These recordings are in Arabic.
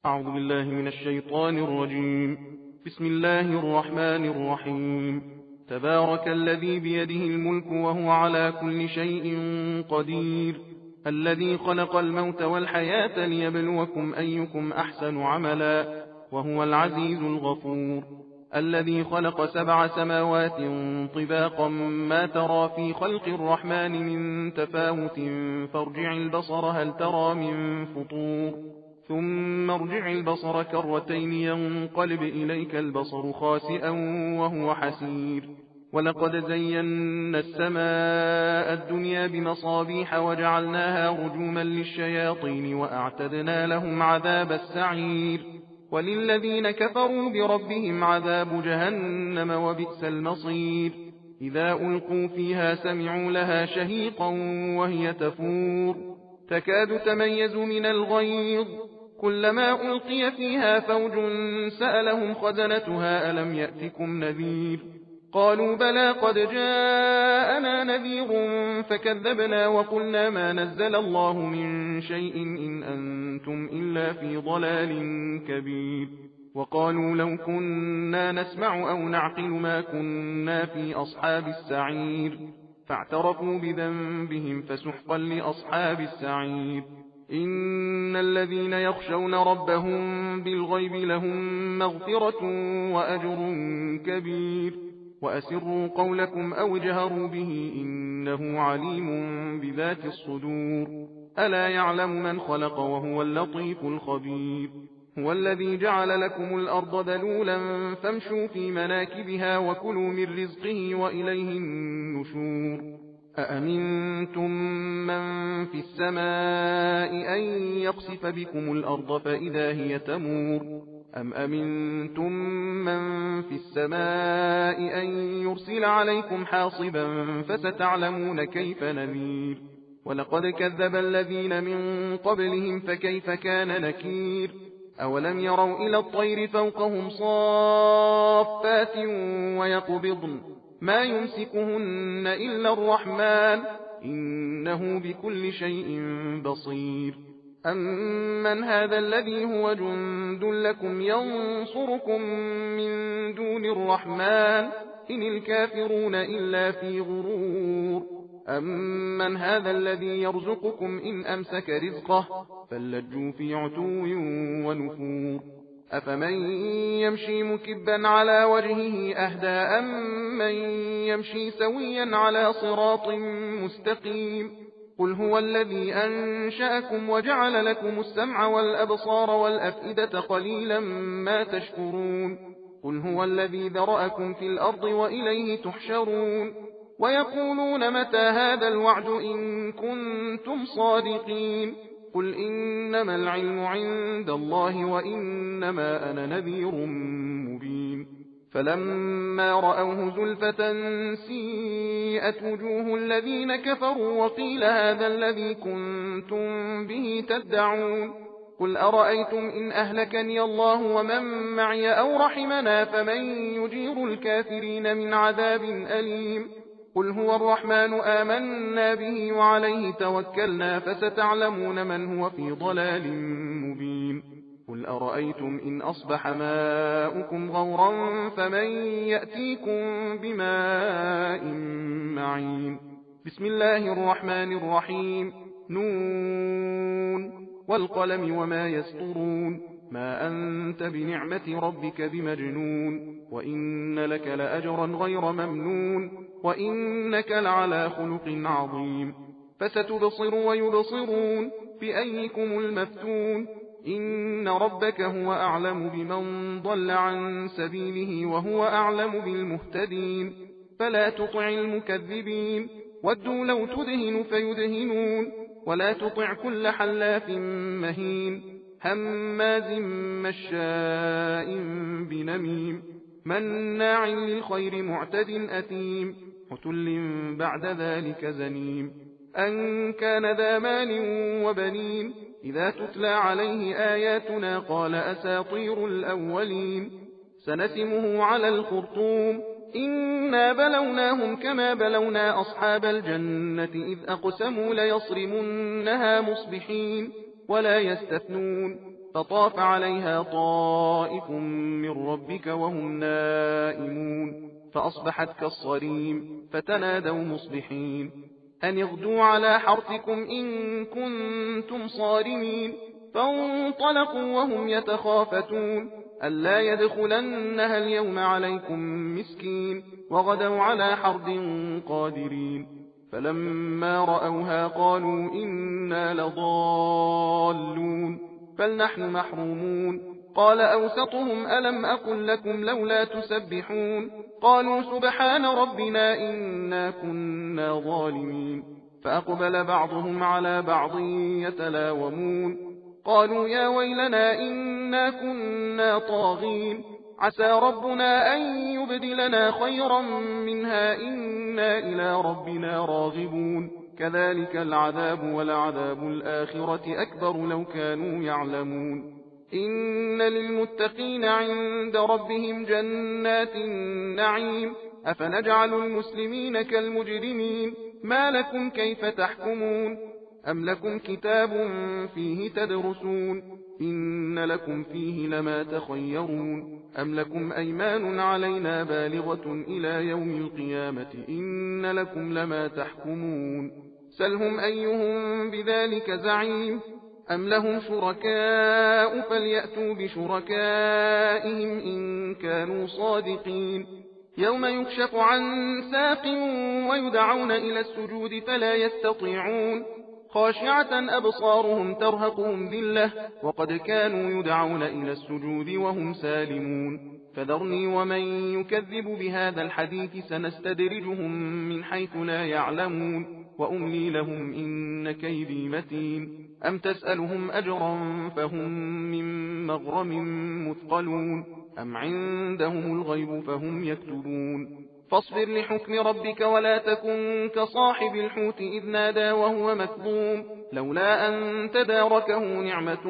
أعوذ بالله من الشيطان الرجيم. بسم الله الرحمن الرحيم. تبارك الذي بيده الملك وهو على كل شيء قدير، الذي خلق الموت والحياة ليبلوكم أيكم أحسن عملا، وهو العزيز الغفور. الذي خلق 7 سماوات طباقا، ما ترى في خلق الرحمن من تفاوت، فارجع البصر هل ترى من فطور، ثم ارجع البصر كرتين ينقلب إليك البصر خاسئا وهو حسير. ولقد زينا السماء الدنيا بمصابيح وجعلناها رجوما للشياطين وأعتدنا لهم عذاب السعير. وللذين كفروا بربهم عذاب جهنم وبئس المصير. إذا ألقوا فيها سمعوا لها شهيقا وهي تفور، تكاد تميز من الغيظ، كلما ألقي فيها فوج سألهم خزنتها ألم يأتكم نذير، قالوا بلى قد جاءنا نذير فكذبنا وقلنا ما نزل الله من شيء إن أنتم إلا في ضلال كبير. وقالوا لو كنا نسمع أو نعقل ما كنا في أصحاب السعير، فاعترفوا بذنبهم فسحقا لأصحاب السعير. إن الذين يخشون ربهم بالغيب لهم مغفرة وأجر كبير. وأسروا قولكم أو اجهروا به إنه عليم بذات الصدور. ألا يعلم من خلق وهو اللطيف الخبير. هو الذي جعل لكم الأرض ذلولا فامشوا في مناكبها وكلوا من رزقه وإليه النشور. أأمنتم من في السماء أن يخسف بكم الأرض فإذا هي تمور، أم أمنتم من في السماء أن يرسل عليكم حاصبا فستعلمون كيف نذير. ولقد كذب الذين من قبلهم فكيف كان نكير. أولم يروا إلى الطير فوقهم صافات ويقبضن ما يمسكهن إلا الرحمن إنه بكل شيء بصير. أمن هذا الذي هو جند لكم ينصركم من دون الرحمن إن الكافرون إلا في غرور. أمن هذا الذي يرزقكم إن أمسك رزقه بل لجوا في عتو ونفور. أفمن يمشي مكبا على وجهه أهدى أمن يمشي سويا على صراط مستقيم. قل هو الذي أنشأكم وجعل لكم السمع والأبصار والأفئدة قليلا ما تشكرون. قل هو الذي ذرأكم في الأرض وإليه تحشرون. ويقولون متى هذا الوعد إن كنتم صادقين. قل إنما العلم عند الله وإنما أنا نذير مبين. فلما رأوه زلفة سيئت وجوه الذين كفروا وقيل هذا الذي كنتم به تدعون. قل أرأيتم إن أهلكني الله ومن معي أو رحمنا فمن يجير الكافرين من عذاب أليم. قل هو الرحمن آمنا به وعليه توكلنا فستعلمون من هو في ضلال مبين. قل أرأيتم إن أصبح ماؤكم غورا فمن يأتيكم بماء معين. بسم الله الرحمن الرحيم. نون والقلم وما يسطرون. ما أنت بنعمة ربك بمجنون. وإن لك لأجرا غير ممنون. وإنك لعلى خلق عظيم. فستبصر ويبصرون بأيكم المفتون. إن ربك هو أعلم بمن ضل عن سبيله وهو أعلم بالمهتدين. فلا تطع المكذبين ودوا لو تدهن فيدهنون. ولا تطع كل حلاف مهين هماز مشاء بنميم مناع للخير معتد أثيم عتل بعد ذلك زنيم. أن كان ذا مال وبنين إذا تتلى عليه آياتنا قال أساطير الأولين. سنسمه على الخرطوم. إنا بلوناهم كما بلونا أصحاب الجنة إذ أقسموا ليصرمنها مصبحين ولا يستثنون. فطاف عليها طائف من ربك وهم نائمون فأصبحت كالصريم فتنادوا مصبحين أن اغدوا على حرثكم إن كنتم صارمين فانطلقوا وهم يتخافتون ألا يدخلنها اليوم عليكم مسكين وغدوا على حرد قادرين فلما رأوها قالوا إنا لضالون بل نحن محرومون قال أوسطهم ألم أقل لكم لولا تسبحون قالوا سبحان ربنا إنا كنا ظالمين فأقبل بعضهم على بعض يتلاومون قالوا يا ويلنا إنا كنا طاغين عسى ربنا أن يبدلنا خيرا منها إنا إلى ربنا راغبون كذلك العذاب ولعذاب الآخرة أكبر لو كانوا يعلمون إن للمتقين عند ربهم جنات النعيم أفنجعل المسلمين كالمجرمين ما لكم كيف تحكمون أم لكم كتاب فيه تدرسون إن لكم فيه لما تخيرون أم لكم أيمان علينا بالغة إلى يوم القيامة إن لكم لما تحكمون سلهم أيهم بذلك زعيم أم لهم شركاء فليأتوا بشركائهم إن كانوا صادقين يوم يكشف عن ساق ويدعون إلى السجود فلا يستطيعون خاشعة أبصارهم ترهقهم ذلة وقد كانوا يدعون إلى السجود وهم سالمون فذرني ومن يكذب بهذا الحديث سنستدرجهم من حيث لا يعلمون وأملي لهم إن كيدي متين أم تسألهم أجرا فهم من مغرم مثقلون أم عندهم الغيب فهم يكتبون فاصبر لحكم ربك ولا تكن كصاحب الحوت إذ نادى وهو مكظوم لولا أن تداركه نعمة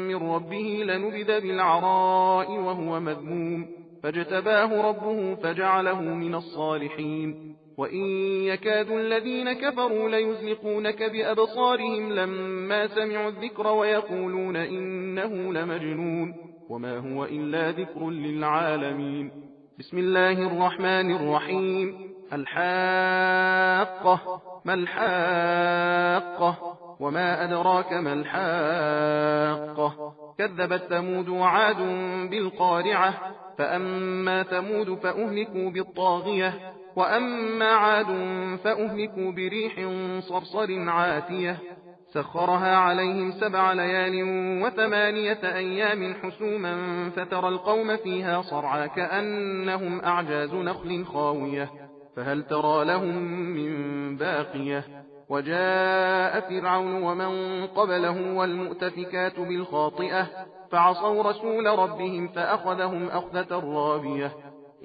من ربه لنبذ بالعراء وهو مذموم فاجتباه ربه فجعله من الصالحين وإن يكاد الذين كفروا ليزلقونك بأبصارهم لما سمعوا الذكر ويقولون إنه لمجنون وما هو إلا ذكر للعالمين بسم الله الرحمن الرحيم الحاقة ما الحاقة وما أدراك ما الحاقة كذبت ثمود وعاد بالقارعة فأما ثمود فأهلكوا بالطاغية وأما عاد فأهلكوا بريح صرصر عاتية سخرها عليهم 7 ليال و8 أيام حسوما فترى القوم فيها صرعى كأنهم أعجاز نخل خاوية فهل ترى لهم من باقية وجاء فرعون ومن قبله والمؤتفكات بالخاطئة فعصوا رسول ربهم فأخذهم أخذة رابية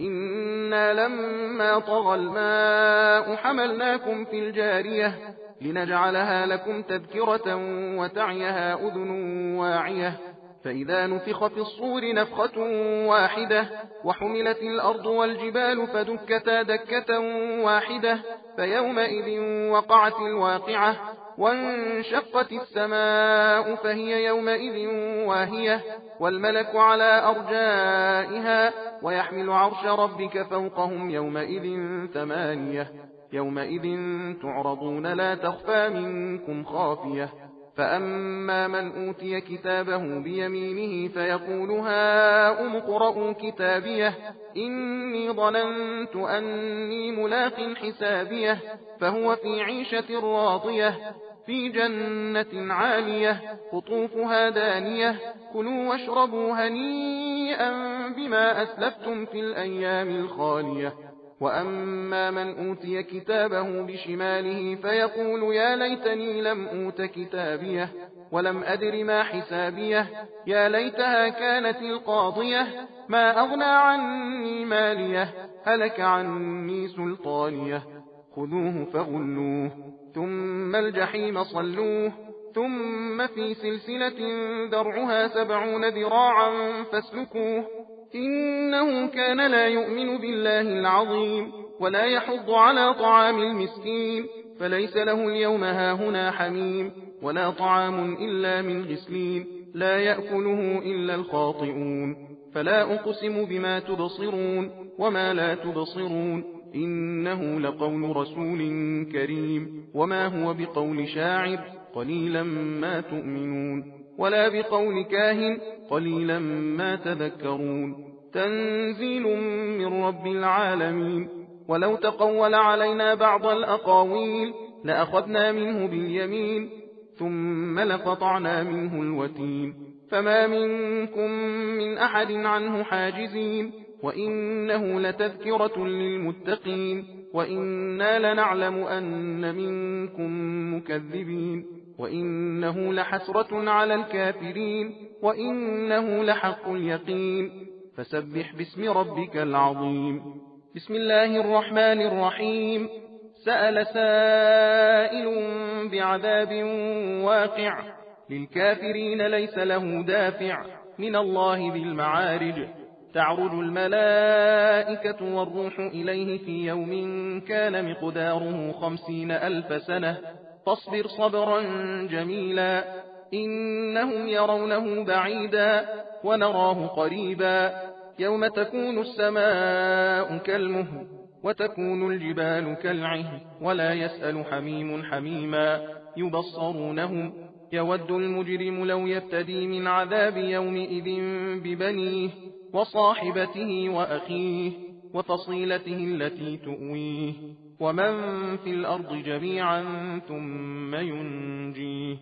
إنا لما طغى الماء حملناكم في الجارية لنجعلها لكم تذكرة وتعيها أذن واعية فإذا نفخ في الصور نفخة واحدة وحملت الأرض والجبال فدكتا دكة واحدة فيومئذ وقعت الواقعة وانشقت السماء فهي يومئذ واهية والملك على أرجائها ويحمل عرش ربك فوقهم يومئذ 8 يومئذ تعرضون لا تخفى منكم خافية فأما من أوتي كتابه بيمينه فيقول هاؤم اقرءوا كتابيه إني ظننت أني ملاق حسابيه فهو في عيشة راضية في جنة عالية قطوفها دانية كلوا واشربوا هنيئا بما أسلفتم في الأيام الخالية وأما من أوتي كتابه بشماله فيقول يا ليتني لم أوت كتابيه ولم أدر ما حسابيه يا ليتها كانت القاضية ما أغنى عني ماليه هلك عني سلطانيه خذوه فغلوه ثم الجحيم صلوه ثم في سلسلة ذرعها 70 ذراعا فاسلكوه إنه كان لا يؤمن بالله العظيم ولا يحض على طعام المسكين فليس له اليوم هاهنا حميم ولا طعام إلا من غسلين لا يأكله إلا الخاطئون فلا أقسم بما تبصرون وما لا تبصرون إنه لقول رسول كريم وما هو بقول شاعر قليلا ما تؤمنون ولا بقول كاهن قليلا ما تذكرون تنزيل من رب العالمين ولو تقول علينا بعض الأقاويل لأخذنا منه باليمين ثم لقطعنا منه الوتين فما منكم من أحد عنه حاجزين وإنه لتذكرة للمتقين وإنا لنعلم أن منكم مكذبين وإنه لحسرة على الكافرين وإنه لحق اليقين فسبح باسم ربك العظيم بسم الله الرحمن الرحيم سأل سائل بعذاب واقع للكافرين ليس له دافع من الله ذي المعارج تعرج الملائكة والروح إليه في يوم كان مقداره 50,000 سنة فاصبر صبرا جميلا إنهم يرونه بعيدا ونراه قريبا يوم تكون السماء كالمهل وتكون الجبال كالعهن ولا يسأل حميم حميما يبصرونهم يود المجرم لو يفتدي من عذاب يومئذ ببنيه وصاحبته وأخيه وفصيلته التي تؤويه ومن في الأرض جميعا ثم ينجيه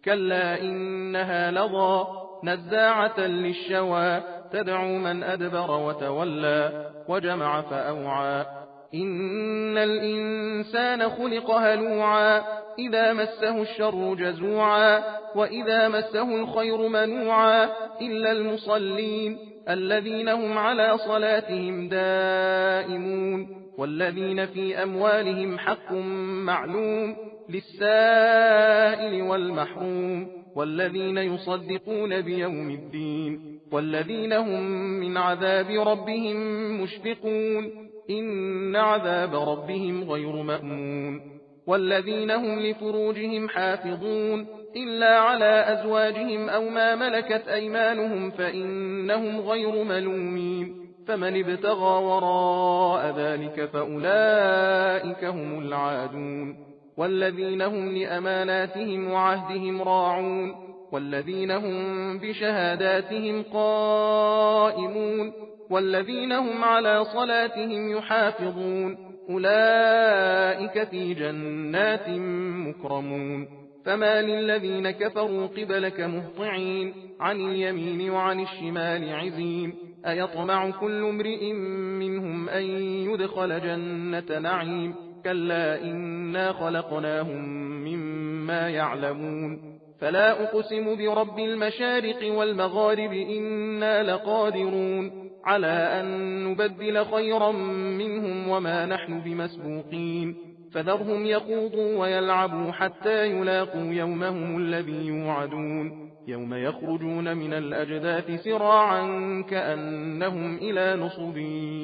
كلا إنها لظى نزاعة للشوى تدعو من أدبر وتولى وجمع فأوعى إن الإنسان خلق هلوعا إذا مسه الشر جزوعا وإذا مسه الخير منوعا إلا المصلين الذين هم على صلاتهم دائمون والذين في أموالهم حق معلوم للسائل والمحروم والذين يصدقون بيوم الدين والذين هم من عذاب ربهم مشفقون إن عذاب ربهم غير مأمون والذين هم لفروجهم حافظون إلا على أزواجهم أو ما ملكت أيمانهم فإنهم غير ملومين فمن ابتغى وراء ذلك فأولئك هم العادون والذين هم لأماناتهم وعهدهم راعون والذين هم بشهاداتهم قائمون والذين هم على صلاتهم يحافظون أولئك في جنات مكرمون فما للذين كفروا قبلك مهطعين عن اليمين وعن الشمال عزين أيطمع كل امرئ منهم أن يدخل جنة نعيم كلا إنا خلقناهم مما يعلمون فلا أقسم برب المشارق والمغارب إنا لقادرون على أن نبدل خيرا منهم وما نحن بمسبوقين فذرهم يخوضوا ويلعبوا حتى يلاقوا يومهم الذي يوعدون يوم يخرجون من الأجداث سراعا كأنهم إلى نصب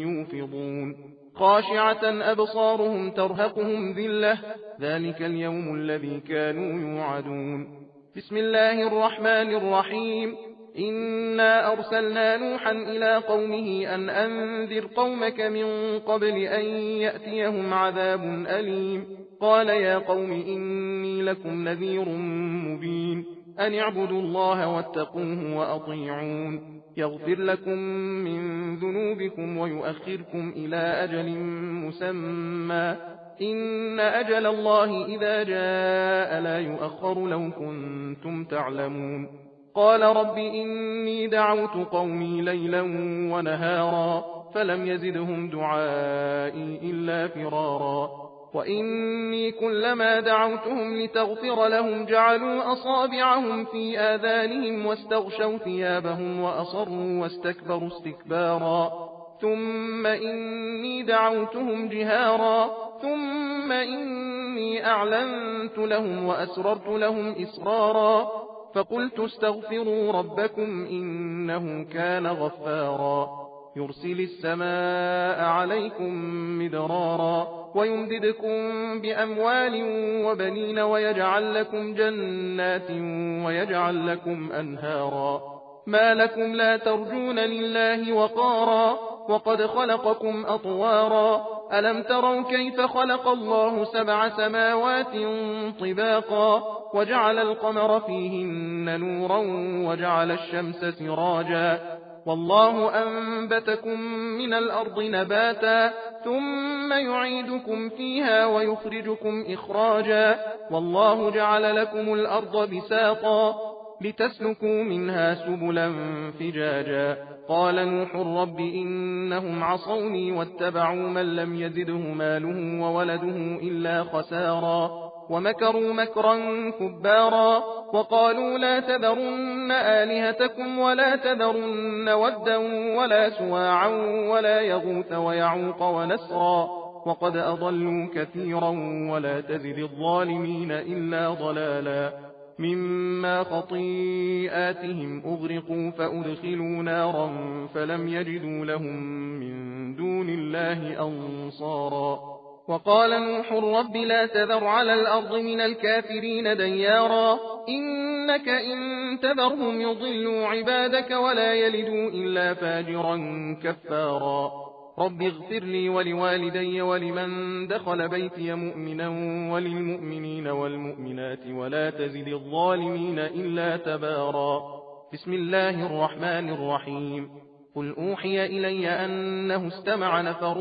يوفضون خاشعة أبصارهم ترهقهم ذلة ذلك اليوم الذي كانوا يوعدون بسم الله الرحمن الرحيم إنا أرسلنا نوحا إلى قومه أن أنذر قومك من قبل أن يأتيهم عذاب أليم قال يا قوم إني لكم نذير مبين أن اعبدوا الله واتقوه وأطيعون يغفر لكم من ذنوبكم ويؤخركم إلى أجل مسمى إن أجل الله إذا جاء لا يؤخر لو كنتم تعلمون قال رب إني دعوت قومي ليلا ونهارا فلم يزدهم دعائي إلا فرارا وإني كلما دعوتهم لتغفر لهم جعلوا أصابعهم في آذانهم واستغشوا ثيابهم وأصروا واستكبروا استكبارا ثم إني دعوتهم جهارا ثم إني أعلنت لهم وأسررت لهم إسرارا فقلت استغفروا ربكم إنه كان غفارا يرسل السماء عليكم مدرارا ويمددكم بأموال وبنين ويجعل لكم جنات ويجعل لكم أنهارا ما لكم لا ترجون لله وقارا وقد خلقكم أطوارا ألم تروا كيف خلق الله 7 سماوات طباقا وجعل القمر فيهن نورا وجعل الشمس سراجا والله أنبتكم من الأرض نباتا ثم يعيدكم فيها ويخرجكم إخراجا والله جعل لكم الأرض بساطا لتسلكوا منها سبلا فجاجا قال نوح رب إنهم عصوني واتبعوا من لم يزده ماله وولده إلا خسارا ومكروا مكرا كبارا وقالوا لا تذرن آلهتكم ولا تذرن ودا ولا سواعا ولا يغوث ويعوق ونسرا وقد أضلوا كثيرا ولا تزد الظالمين إلا ضلالا مما خطيئاتهم أغرقوا فأدخلوا نارا فلم يجدوا لهم من دون الله أنصارا وقال نوح رب لا تذر على الأرض من الكافرين ديارا إنك إن تذرهم يضلوا عبادك ولا يلدوا إلا فاجرا كفارا رب اغفر لي ولوالدي ولمن دخل بيتي مؤمنا وللمؤمنين والمؤمنات ولا تزد الظالمين إلا تبارا بسم الله الرحمن الرحيم قل أوحي إلي أنه استمع نفر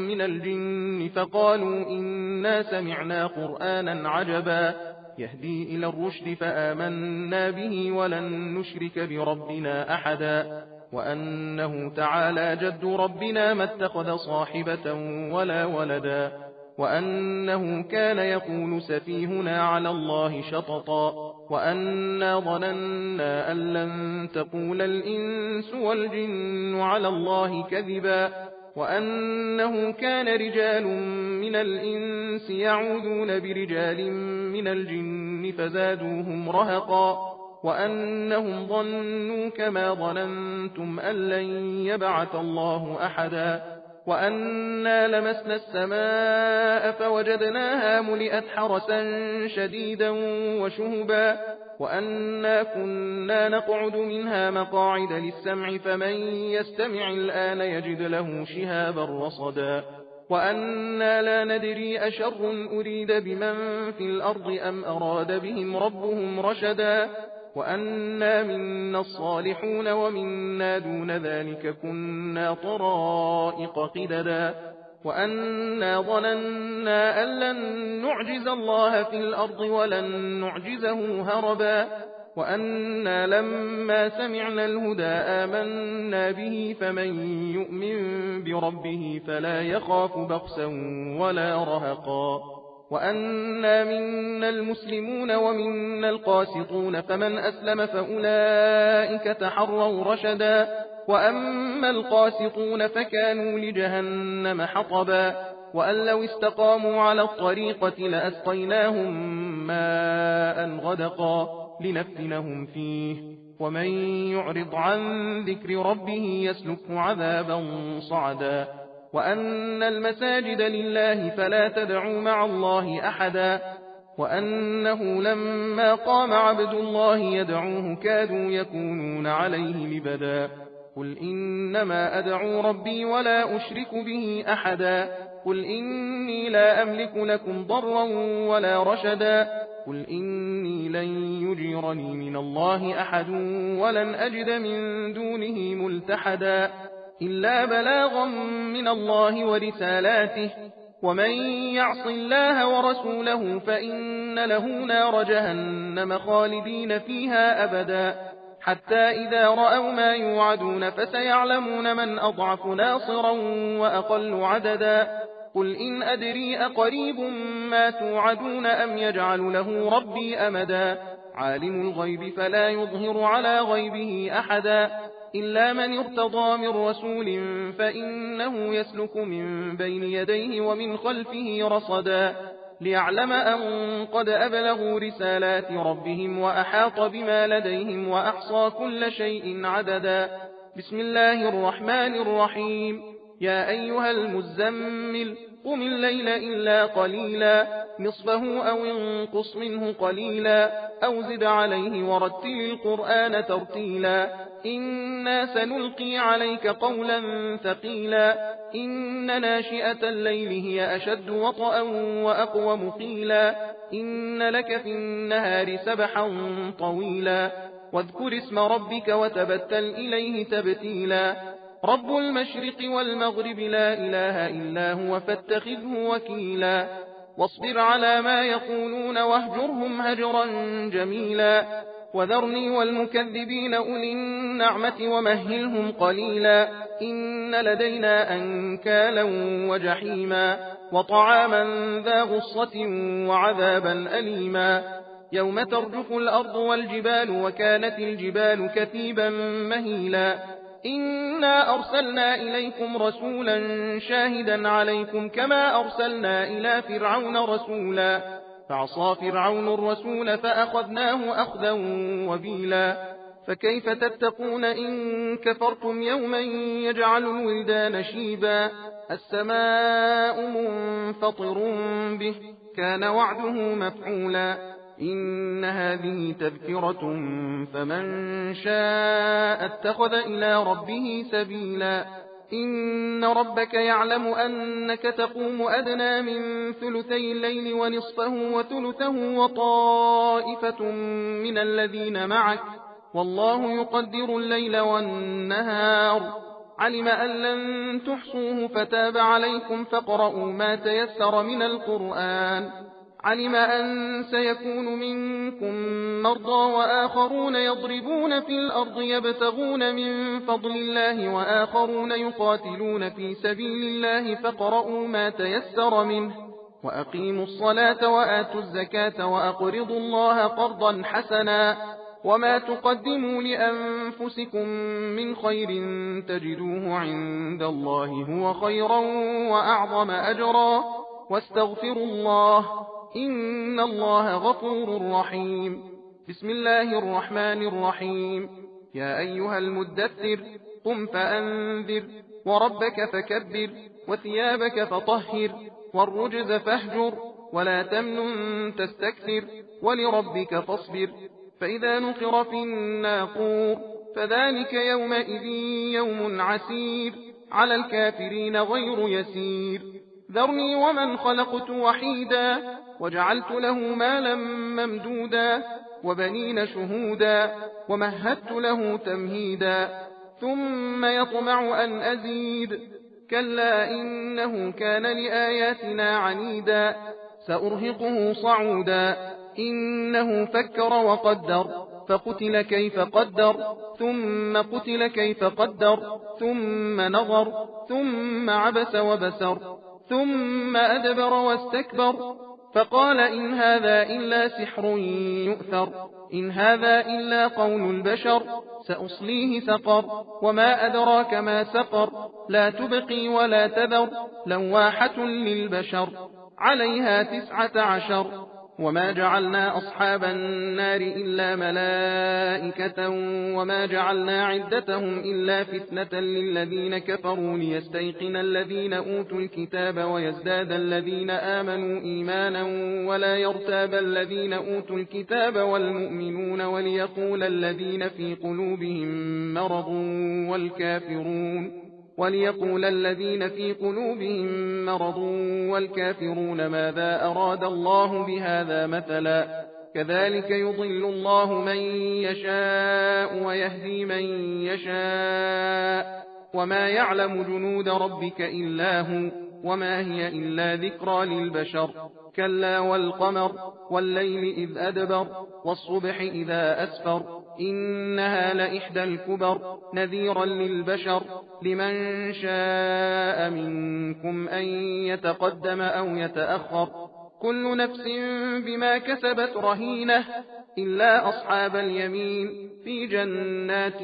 من الجن فقالوا إنا سمعنا قرآنا عجبا يهدي إلى الرشد فآمنا به ولن نشرك بربنا أحدا وأنه تعالى جد ربنا ما اتخذ صاحبة ولا ولدا وأنه كان يقول سفيهنا على الله شططا وأنا ظننا أن لن تقول الإنس والجن على الله كذبا وأنه كان رجال من الإنس يعوذون برجال من الجن فزادوهم رهقا وأنهم ظنوا كما ظننتم أن لن يبعث الله أحدا وأنا لمسنا السماء فوجدناها ملئت حرسا شديدا وشهبا وأنا كنا نقعد منها مقاعد للسمع فمن يستمع الآن يجد له شهابا رصدا وأنا لا ندري أشر أريد بمن في الأرض أم أراد بهم ربهم رشدا وأنا منا الصالحون ومنا دون ذلك كنا طرائق قددا وأنا ظننا أن لن نعجز الله في الأرض ولن نعجزه هربا وأنا لما سمعنا الهدى آمنا به فمن يؤمن بربه فلا يخاف بخسا ولا رهقا وأنا منا المسلمون ومنا القاسطون فمن أسلم فأولئك تحروا رشدا وأما القاسطون فكانوا لجهنم حطبا وأن لو استقاموا على الطريقة لأسقيناهم ماء غدقا لنفتنهم فيه ومن يعرض عن ذكر ربه يسلكه عذابا صعدا وأن المساجد لله فلا تدعوا مع الله أحدا وأنه لما قام عبد الله يدعوه كادوا يكونون عليه لبدا قل إنما أدعو ربي ولا أشرك به أحدا قل إني لا أملك لكم ضرا ولا رشدا قل إني لن يجيرني من الله أحد ولن أجد من دونه ملتحدا إلا بلاغا من الله ورسالاته ومن يعص الله ورسوله فإن له نار جهنم خالدين فيها أبدا حتى إذا رأوا ما يوعدون فسيعلمون من أضعف ناصرا وأقل عددا قل إن أدري أقريب ما توعدون أم يجعل له ربي أمدا عالم الغيب فلا يظهر على غيبه أحدا إلا من ارتضى من رسول فإنه يسلك من بين يديه ومن خلفه رصدا ليعلم أن قد أبلغوا رسالات ربهم وأحاط بما لديهم وأحصى كل شيء عددا بسم الله الرحمن الرحيم. يا أيها المزمل قم الليل إلا قليلا نصفه أو انقص منه قليلا أو زد عليه ورتل القرآن ترتيلا إنا سنلقي عليك قولا ثقيلا إن ناشئة الليل هي أشد وطئا وأقوم قيلا إن لك في النهار سبحا طويلا واذكر اسم ربك وتبتل إليه تبتيلا رب المشرق والمغرب لا إله إلا هو فاتخذه وكيلا واصبر على ما يقولون واهجرهم هجرا جميلا وذرني والمكذبين أولي النعمة ومهلهم قليلا إن لدينا أنكالا وجحيما وطعاما ذا غصة وعذابا أليما يوم ترجف الأرض والجبال وكانت الجبال كثيبا مهيلا إنا أرسلنا إليكم رسولا شاهدا عليكم كما أرسلنا إلى فرعون رسولا فعصى فرعون الرسول فأخذناه أخذا وبيلا فكيف تتقون إن كفرتم يوما يجعل الولدان شيبا السماء منفطر به كان وعده مفعولا إن هذه تذكرة فمن شاء اتخذ إلى ربه سبيلا إن ربك يعلم أنك تقوم أدنى من ثلثي الليل ونصفه وثلثه وطائفة من الذين معك والله يقدر الليل والنهار علم أن لن تحصوه فتاب عليكم فاقرؤوا ما تيسر من القرآن علم أن سيكون منكم مرضى وآخرون يضربون في الأرض يبتغون من فضل الله وآخرون يقاتلون في سبيل الله فاقرؤوا ما تيسر منه وأقيموا الصلاة وآتوا الزكاة وأقرضوا الله قرضا حسنا وما تقدموا لأنفسكم من خير تجدوه عند الله هو خيرا وأعظم أجرا واستغفروا الله إن الله غفور رحيم بسم الله الرحمن الرحيم يا أيها المدثر قم فأنذر وربك فكبر وثيابك فطهر والرجز فاهجر ولا تمنن تستكثر ولربك فاصبر فإذا نقر في الناقور فذلك يومئذ يوم عسير على الكافرين غير يسير ذرني ومن خلقت وحيدا وجعلت له مالا ممدودا وبنين شهودا ومهدت له تمهيدا ثم يطمع أن أزيد كلا إنه كان لآياتنا عنيدا سأرهقه صعودا إنه فكر وقدر فقتل كيف قدر ثم قتل كيف قدر ثم نظر ثم عبس وبسر ثم أدبر واستكبر فقال إن هذا إلا سحر يؤثر إن هذا إلا قول البشر سأصليه سقر وما أدراك ما سقر لا تبقي ولا تذر لواحة للبشر عليها 19 وما جعلنا أصحاب النار إلا ملائكة وما جعلنا عدتهم إلا فتنة للذين كفروا ليستيقن الذين أوتوا الكتاب ويزداد الذين آمنوا إيمانا ولا يرتاب الذين أوتوا الكتاب والمؤمنون وليقول الذين في قلوبهم مرض والكافرون ماذا أراد الله بهذا مثلا كذلك يضل الله من يشاء ويهدي من يشاء وما يعلم جنود ربك إلا هو وما هي إلا ذكرى للبشر كلا والقمر والليل إذ أدبر والصبح إذا أسفر إنها لإحدى الكبر نذيرا للبشر لمن شاء منكم أن يتقدم أو يتأخر كل نفس بما كسبت رهينة إلا أصحاب اليمين في جنات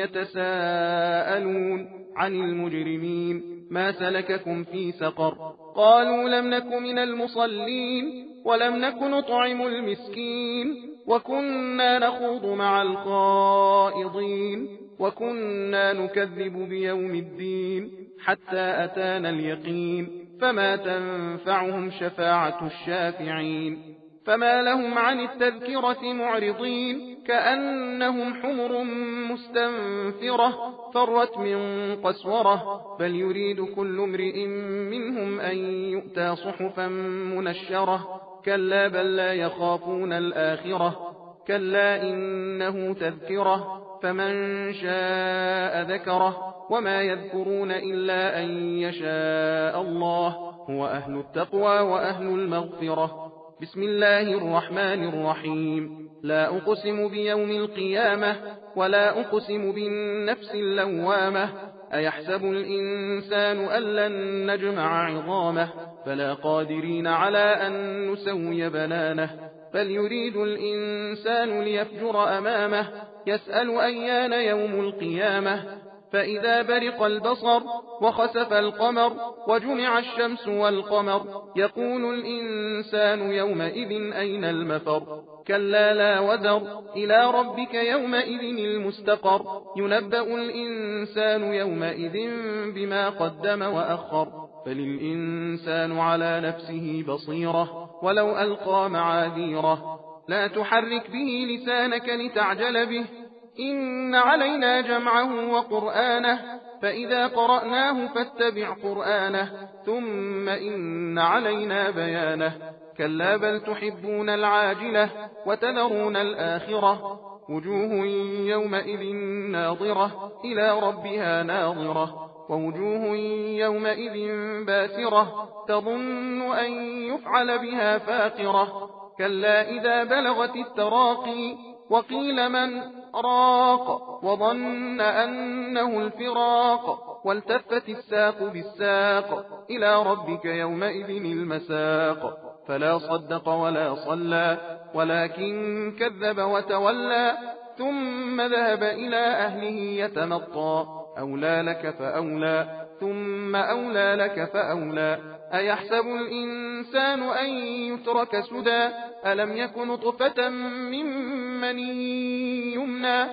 يتساءلون عن المجرمين ما سلككم في سقر قالوا لم نك من المصلين ولم نك نطعم المسكين وكنا نخوض مع الخائضين وكنا نكذب بيوم الدين حتى أتانا اليقين فما تنفعهم شفاعة الشافعين فما لهم عن التذكرة معرضين كأنهم حمر مستنفرة فرت من قسورة بل يريد كل امرئ منهم أن يؤتى صحفا منشرة كلا بل لا يخافون الآخرة كلا إنه تذكرة فمن شاء ذكره وما يذكرون إلا أن يشاء الله هو أهل التقوى وأهل المغفرة بسم الله الرحمن الرحيم لا أقسم بيوم القيامة ولا أقسم بالنفس اللوامة أيحسب الإنسان أن لن نجمع عظامه فلا قادرين على أن نسوي بنانه بل يريد الإنسان ليفجر أمامه يسأل أيان يوم القيامة فإذا برق البصر وخسف القمر وجمع الشمس والقمر يقول الإنسان يومئذ أين المفر كلا لا وزر إلى ربك يومئذ المستقر ينبأ الإنسان يومئذ بما قدم وأخر فللإنسان على نفسه بصيرة ولو ألقى معاذيره لا تحرك به لسانك لتعجل به إن علينا جمعه وقرآنه فإذا قرأناه فاتبع قرآنه ثم إن علينا بيانه كلا بل تحبون العاجلة وتذرون الآخرة وجوه يومئذ ناظرة إلى ربها ناظرة ووجوه يومئذ باسرة تظن أن يفعل بها فاقرة كلا إذا بلغت التراقي وقيل من راق وظن أنه الفراق والتفت الساق بالساق إلى ربك يومئذ المساق فلا صدق ولا صلى ولكن كذب وتولى ثم ذهب إلى أهله يتمطى أولى لك فأولى ثم أولى لك فأولى أيحسب الإنسان أن يترك سدى ألم يكن نطفة من مني يمنى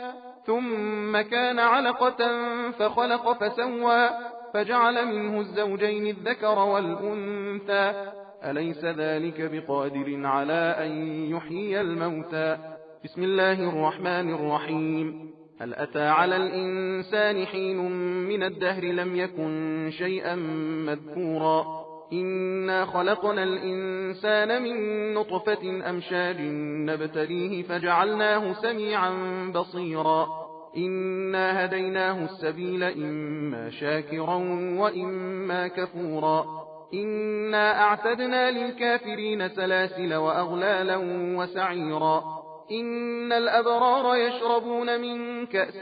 ثم كان علقة فخلق فسوى فجعل منه الزوجين الذكر والأنثى أليس ذلك بقادر على أن يحيي الموتى بسم الله الرحمن الرحيم هل أتى على الإنسان حين من الدهر لم يكن شيئا مذكورا إنا خلقنا الإنسان من نطفة أمشاج نبتليه فجعلناه سميعا بصيرا إنا هديناه السبيل إما شاكرا وإما كفورا إنا أعتدنا للكافرين سلاسل وأغلالا وسعيرا إن الأبرار يشربون من كأس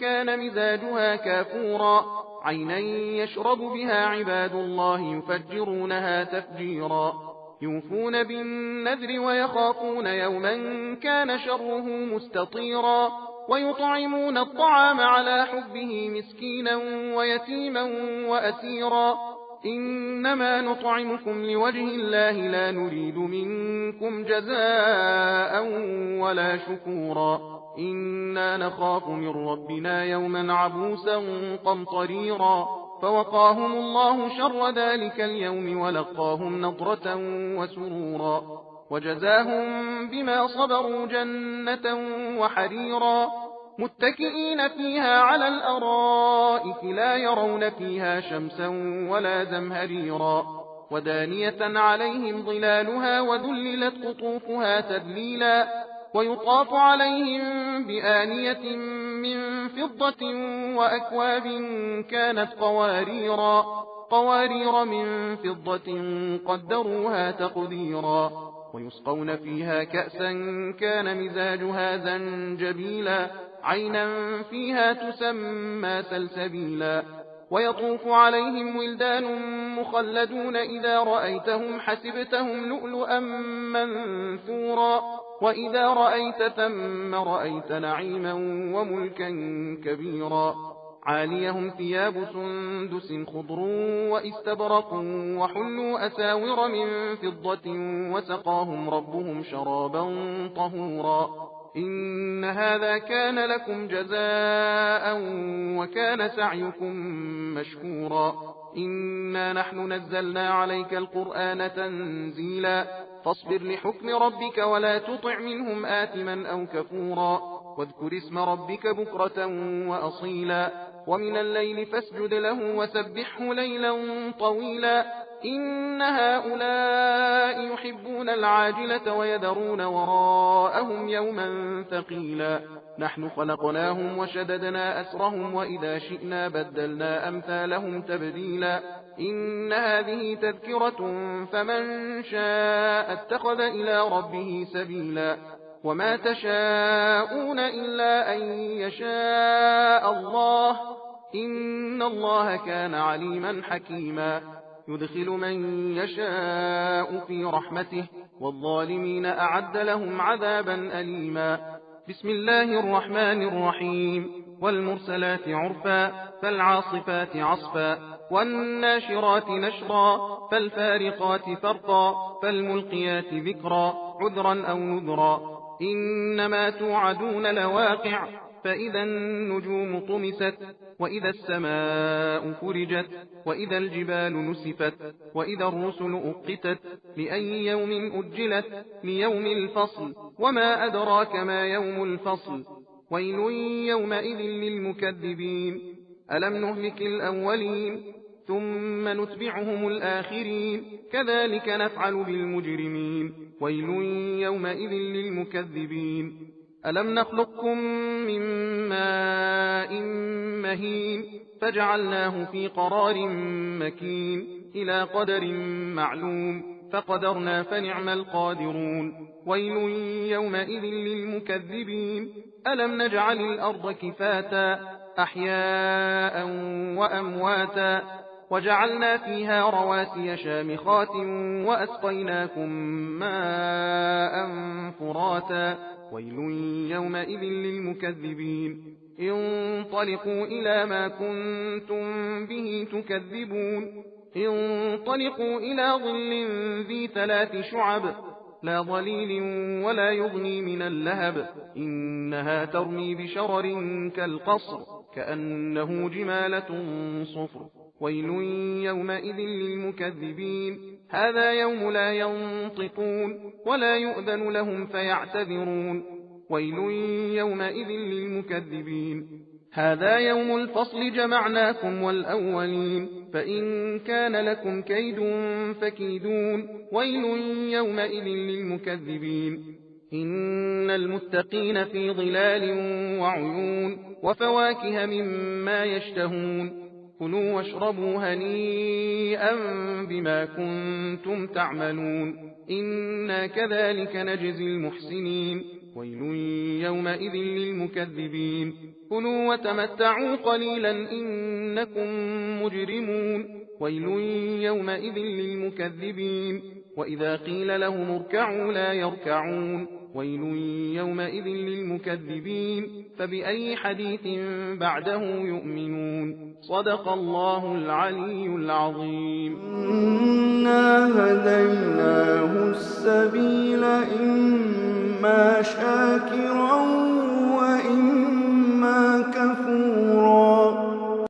كان مزاجها كافورا عينا يشرب بها عباد الله يفجرونها تفجيرا يوفون بالنذر ويخافون يوما كان شره مستطيرا ويطعمون الطعام على حبه مسكينا ويتيما وأسيرا إنما نطعمكم لوجه الله لا نريد منكم جزاء ولا شكورا إنا نخاف من ربنا يوما عبوسا قمطريرا فوقاهم الله شر ذلك اليوم ولقاهم نضرة وسرورا وجزاهم بما صبروا جنة وحريرا متكئين فيها على الأرائك لا يرون فيها شمسا ولا زمهريرا ودانية عليهم ظلالها وذللت قطوفها تذليلا ويطاف عليهم بآنية من فضة وأكواب كانت قوارير من فضة قدروها تقديرا ويسقون فيها كأسا كان مزاجها زنجبيلا عينا فيها تسمى سلسبيلا ويطوف عليهم ولدان مخلدون إذا رأيتهم حسبتهم لؤلؤا منثورا وإذا رأيت ثم رأيت نعيما وملكا كبيرا عاليهم ثياب سندس خضر واستبرق وحلوا أساور من فضة وسقاهم ربهم شرابا طهورا إن هذا كان لكم جزاء وكان سعيكم مشكورا إنا نحن نزلنا عليك القرآن تنزيلا فاصبر لحكم ربك ولا تطع منهم آثما أو كفورا واذكر اسم ربك بكرة وأصيلا ومن الليل فاسجد له وسبحه ليلا طويلا إن هؤلاء يحبون العاجلة ويذرون وراءهم يوما ثقيلا نحن خلقناهم وشددنا أسرهم وإذا شئنا بدلنا أمثالهم تبديلا إن هذه تذكرة فمن شاء اتخذ إلى ربه سبيلا وما تشاءون إلا أن يشاء الله إن الله كان عليما حكيما يدخل من يشاء في رحمته والظالمين أعد لهم عذابا أليما بسم الله الرحمن الرحيم والمرسلات عرفا فالعاصفات عصفا والناشرات نشرا فالفارقات فرقا فالملقيات ذكرا عذرا أو نذرا إنما توعدون لواقع فإذا النجوم طمست وإذا السماء فرجت وإذا الجبال نسفت وإذا الرسل أقتت لأي يوم أجلت ليوم الفصل وما أدراك ما يوم الفصل ويل يومئذ للمكذبين ألم نهلك الأولين ثم نتبعهم الآخرين كذلك نفعل بالمجرمين ويل يومئذ للمكذبين ألم نخلقكم من ماء مهين فجعلناه في قرار مكين إلى قدر معلوم فقدرنا فنعم القادرون ويل يومئذ للمكذبين ألم نجعل الأرض كفاتا أحياء وأمواتا وجعلنا فيها رواسي شامخات وأسقيناكم ماء فراتا ويل يومئذ للمكذبين انطلقوا إلى ما كنتم به تكذبون انطلقوا إلى ظل ذي 3 شعب لا ظليل ولا يغني من اللهب إنها ترمي بشرر كالقصر كأنه جمالة صفر ويل يومئذ للمكذبين هذا يوم لا ينطقون ولا يؤذن لهم فيعتذرون ويل يومئذ للمكذبين هذا يوم الفصل جمعناكم والأولين فإن كان لكم كيد فكيدون ويل يومئذ للمكذبين إن المتقين في ظلال وعيون وفواكه مما يشتهون كلوا واشربوا هنيئا بما كنتم تعملون إنا كذلك نجزي المحسنين ويل يومئذ للمكذبين كلوا وتمتعوا قليلا إنكم مجرمون ويل يومئذ للمكذبين وإذا قيل لهم اركعوا لا يركعون ويل يومئذ للمكذبين فبأي حديث بعده يؤمنون صدق الله العلي العظيم إنا هديناه السبيل إما شاكرا